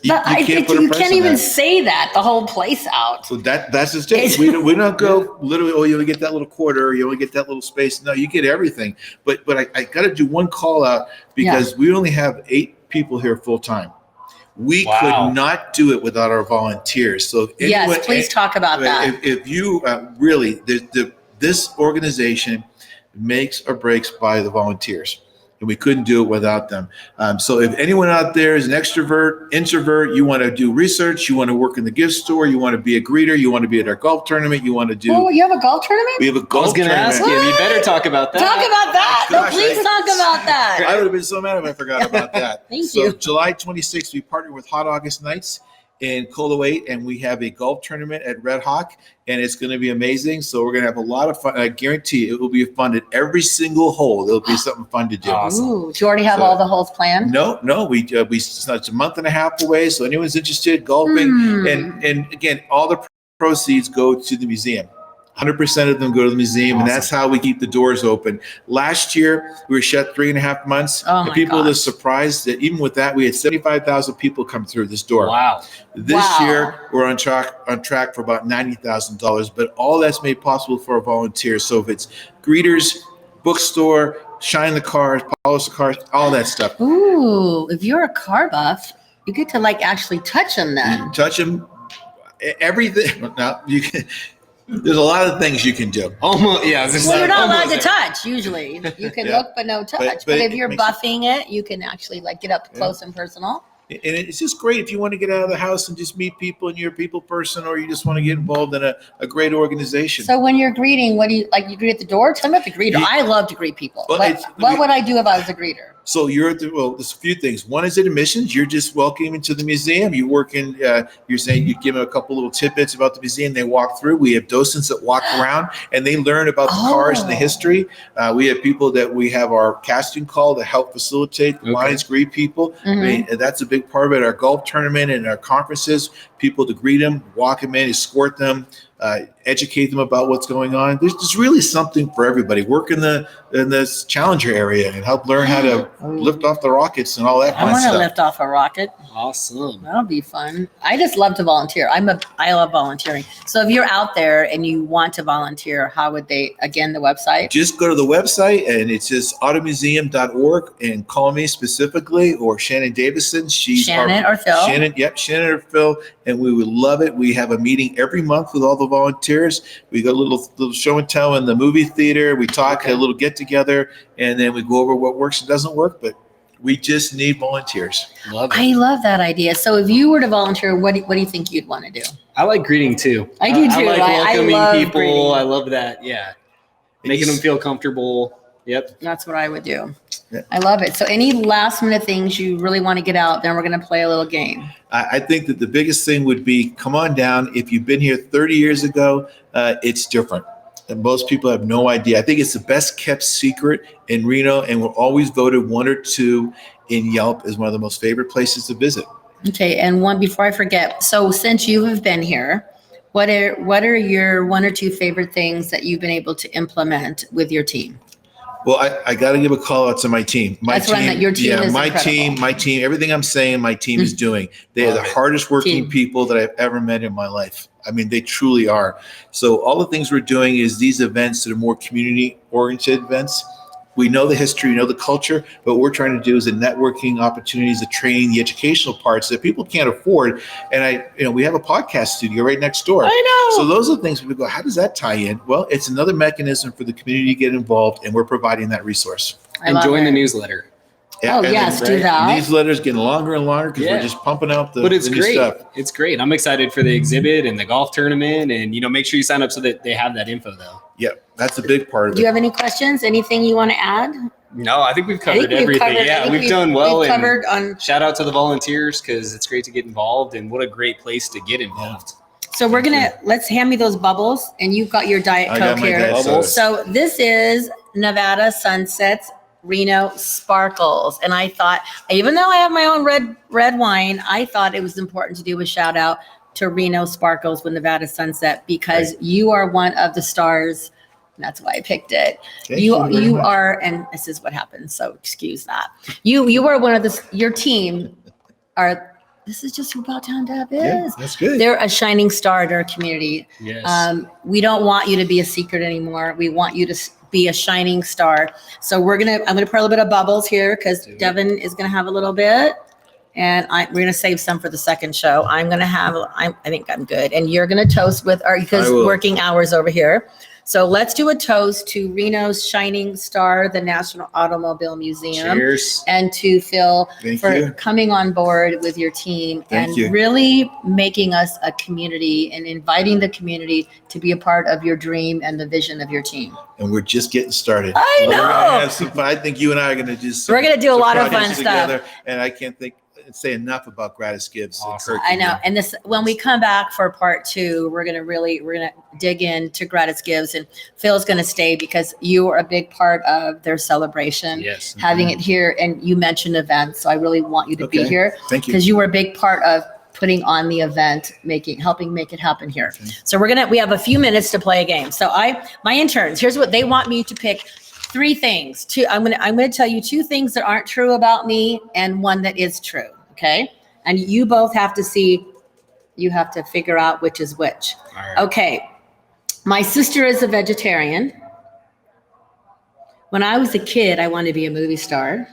You can't even say that, the whole place out. So that's just it. We don't go literally, oh, you only get that little quarter, or you only get that little space. No, you get everything. But I got to do one call out because we only have 8 people here full time. We could not do it without our volunteers. So please talk about that. If you really, this organization makes or breaks by the volunteers. And we couldn't do it without them. So if anyone out there is an extrovert, introvert, you want to do research, you want to work in the gift store, you want to be a greeter, you want to be at our golf tournament, you want to do. Oh, you have a golf tournament? We have a golf tournament. I was going to ask you. You better talk about that. Talk about that. No, please talk about that. I would have been so mad if I forgot about that. Thank you. So July 26th, we partnered with Hot August Nights in Coloway, and we have a golf tournament at Red Hawk, and it's going to be amazing. So we're going to have a lot of fun. I guarantee it will be fun at every single hole. There'll be something fun to do. Awesome. Ooh, do you already have all the holes planned? No, we it's a month and a half away. So anyone's interested, golfing, and again, all the proceeds go to the museum. 100% of them go to the museum, and that's how we keep the doors open. Last year, we were shut 3.5 months. And people were surprised that even with that, we had 75,000 people come through this door. Wow. This year, we're on track for about $90,000, but all that's made possible for our volunteers. So if it's greeters, bookstore, shine the cars, polish the cars, all that stuff. Ooh, if you're a car buff, you get to actually touch them then. You can touch them, everything. Now, you can... There's a lot of things you can do. Almost, yeah. Well, you're not allowed to touch usually. You can look, but no touch. But if you're buffing it, you can actually get up close and personal. And it's just great if you want to get out of the house and just meet people and you're a people person, or you just want to get involved in a great organization. So when you're greeting, what do you like? You greet at the door? Tell me about the greeter. I love to greet people. Well, what would I do if I was a greeter? So there's a few things. One is at admissions. You're just welcoming to the museum. You work in, you're saying you give them a couple little tidbits about the museum. They walk through. We have docents that walk around and they learn about the cars and the history. We have people that we have our casting call to help facilitate the lines, greet people. And that's a big part of it. Our golf tournament and our conferences, people to greet them, walk them in, escort them, educate them about what's going on. There's really something for everybody. Work in this Challenger area and help learn how to lift off the rockets and all that kind of stuff. I want to lift off a rocket. Awesome. That'll be fun. I just love to volunteer. I love volunteering. So if you're out there and you want to volunteer, how would they, again, the website? Just go to the website and it's just automuseum.org and call me specifically, or Shannon Davison. Shannon or Phil? Shannon or Phil. And we would love it. We have a meeting every month with all the volunteers. We got a little show and tell in the movie theater. We talk, a little get together, and then we go over what works and doesn't work. But we just need volunteers. I love that idea. So if you were to volunteer, what do you think you'd want to do? I like greeting too. I do too. I like welcoming I love people. greeting. I love that. Yeah. Making them feel comfortable. Yep. That's what I would do. Yeah. I love it. So any last minute things you really want to get out, then we're going to play a little game. I think that the biggest thing would be, come on down. If you've been here 30 years ago, it's different. And most people have no idea. I think it's the best kept secret in Reno, and we're always voted 1 or 2 in Yelp as one of the most favorite places to visit. Okay. And one, before I forget, so since you have been here, what are your 1 or 2 favorite things that you've been able to implement with your team? Well, I got to give a call out to my team. That's what I meant. Your team is my incredible. team, everything I'm saying, my team is doing. They are the hardest working people that I've ever met in my life. I mean, they truly are. So all the things we're doing is these events that are more community oriented events. We know the history, we know the culture, but what we're trying to do is the networking opportunities, the training, the educational parts that people can't afford. And we have a podcast studio right next door. I know. So those are the things people go, how does that tie in? Well, it's another mechanism for the community to get involved, and we're providing that resource. And join the newsletter. Yeah, do that. The newsletter's getting longer and longer because we're just pumping out the it's new great. stuff. It's great. I'm excited for the exhibit and the golf tournament, and make sure you sign up so that they have that info though. Yeah, that's a big part of it. Do you have any questions? Anything you want to add? No, I think we've covered everything. We've done well. Shout out to the volunteers because it's great to get involved, and what a great place to get involved. So let's hand me those bubbles, and you've got your Diet Coke here. So this is Nevada Sunsets Reno Sparkles. And I thought, even though I have my own red wine, I thought it was important to do a shout out to Reno Sparkles with Nevada Sunset, because you are one of the stars. And that's why I picked it. You are, and this is what happens. So excuse that. You are one of your team are, this is just who Downtown Deb is. Yeah, that's good. They're a shining star in our community. Yes. We don't want you to be a secret anymore. We want you to be a shining star. So I'm gonna pour a little bit of bubbles here because Devin is gonna have a little bit, and we're gonna save some for the second show. I think I'm good, and you're gonna toast with because working hours over here. So let's do a toast to Reno's shining star, the National Automobile Museum. Cheers. And to Phil for you. coming on board with your team and really making us a community and inviting the community to be a part of your dream and the vision of your team. And we're just getting started. I know. We're gonna have some fun. I think you and I are going to just we're going to do a lot of fun stuff. And I can't say enough about Gratis Gives. Awesome. I know. And this, when we come back for part 2, we're going to dig into Gratis Gives, and Phil's going to stay because you are a big part of their celebration. Yes. Having it here, and you mentioned events. So I really want you to be here. Thank you. Because you were a big part of putting on the event, helping make it happen here. Okay. So we have a few minutes to play a game. So my interns, here's what they want me to pick. 3 things. I'm going to tell you 2 things that aren't true about me and 1 that is true. Okay. And you both have to figure out which is which. All right. Okay. My sister is a vegetarian. When I was a kid, I wanted to be a movie star.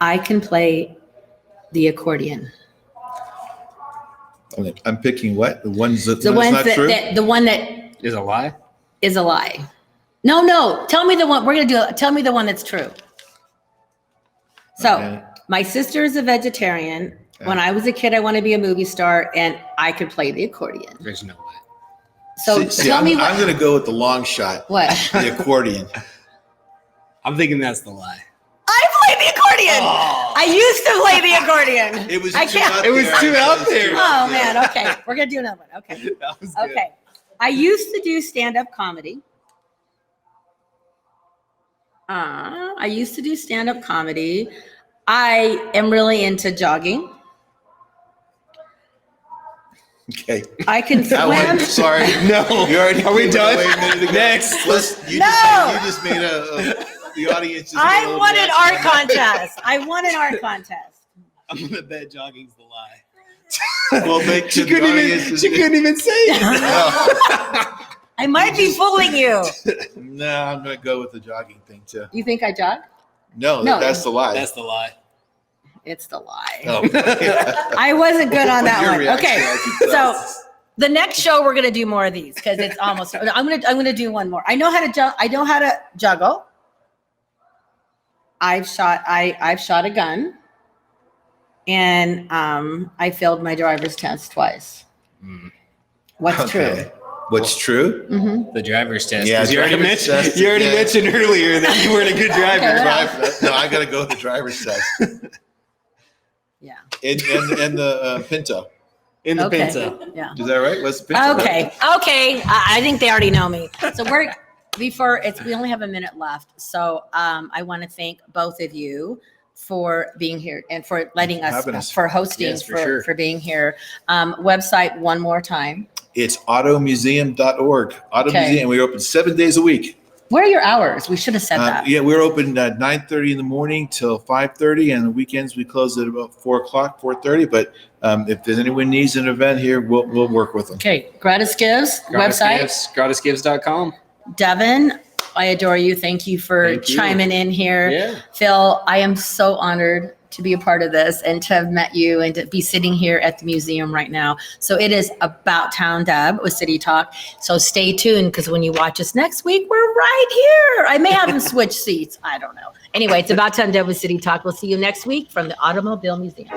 I can play the accordion. I'm picking what? The ones that's not true? The one that is a lie? Is a lie. No. Tell me the one. Tell me the one that's true. So My sister is a vegetarian. When I was a kid, I wanted to be a movie star, and I could play the accordion. There's no way. So tell me what. I'm going to go with the long shot. What? The accordion. I'm thinking that's the lie. I played the accordion. Oh. I used to play the accordion. It was too out there. Oh man. Okay, we're gonna do another one. Okay. That was good. Okay. I used to do stand-up comedy. I am really into jogging. Okay. I can swim. Sorry. No. You already. Are we done? Next. You just made the audience. I won an art contest. I'm gonna bet jogging's the lie. Well, she couldn't even say it. I might be fooling you. No, I'm gonna go with the jogging thing too. You think I jog? No, that's the lie. That's the lie. It's the lie. Oh. I wasn't good on that Your one. reaction, Okay, so the next show we're gonna do more of these because it's almost. I'm gonna do one more. I know how to juggle. I've shot a gun, and I failed my driver's test twice. What's true? What's true? Mm-hmm. The driver's test. Yeah, you already mentioned earlier that you weren't a good driver. Okay, No, I gotta go with the driver's test. Yeah. And the Pinto. In the Okay. Pinto. Yeah. Is that right? What's the Pinto? Okay. I think they already know me. So we only have a minute left. So I want to thank both of you for being here and for letting us, for hosting, Yes, for sure. for being here. Website one more time. It's automuseum.org. Museum. We're open 7 days a week. What are your hours? We should have said that. Yeah, we're open at 9:30 in the morning till 5:30, and the weekends we close at about 4:30. But if there's anyone needs an event here, we'll work with them. Okay, Gratis Gives website. Gratisgives.com. Devin, I adore you. Thank you for chiming in here. Yeah. Phil, I am so honored to be a part of this and to have met you and to be sitting here at the museum right now. So it is About Town Deb with City Talk. So stay tuned because when you watch us next week, we're right here. I may have them switch seats. I don't know. Anyway, it's About Town Deb with City Talk. We'll see you next week from the Automobile Museum.